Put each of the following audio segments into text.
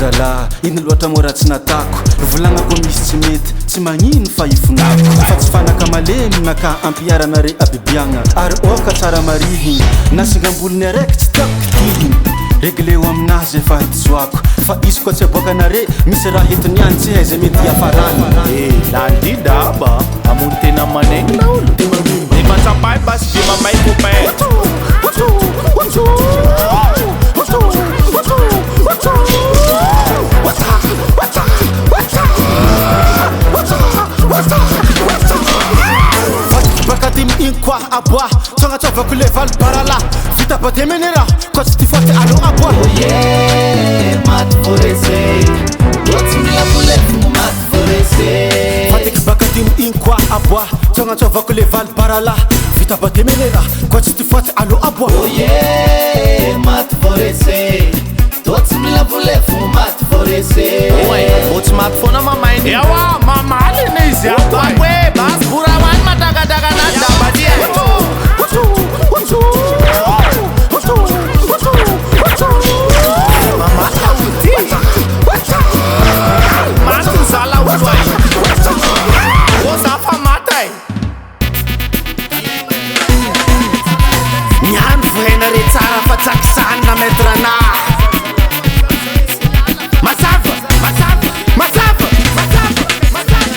zala iny loatra moa raha tsy natako volagnako misy tsy mety tsy magnino fa ifonako fa tsy fanaka malemy naka ampiaranare abibiagna ary oka tsara marihiny nasingambolony araiky tsy tiako kitihiny regleo aminazy efa hitizoako fa izy koa tsy aboakanare misy raha entiny ihany tsy hay zay mety afarana landidaba amony tena manegna olo de matsapay basy de mamay copain bakatimy igny koa aboa tsagnatsovako le valy barala vita bade menera koa tsy ty faty alo aboa maty forese ohatsy milapolefo maty forese fatiky bakatimy igny koa aboa tsagnatsovako le valy barala vita bade menera koa tsy ty faty alo aboa maty forese ohatsy milapolefo maty forese ohatsy maty foana mamainy ewa mamaliny izy aboe basy borawany madagadaganany dabadia maty zala olo ay o za fa matay niany vohena re tsara fa tsakisanina metrana masava masava masava masava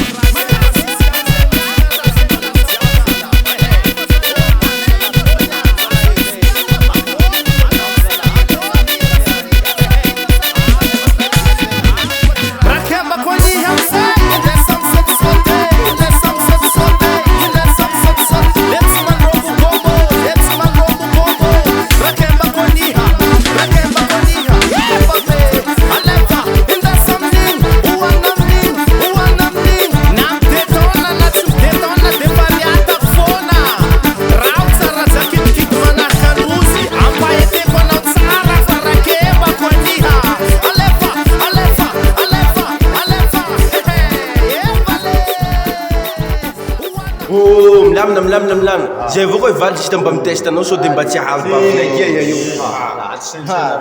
milamina zay avao koa valy sita mba mitesta anao sao de mba tsy ahavy ia io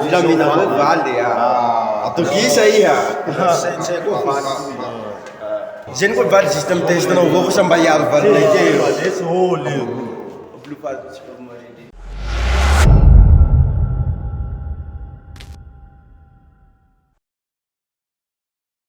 milamina avao valy atokisa iha zany koa valy sista mitesta anao avao fa sa mba hiaro valinakea io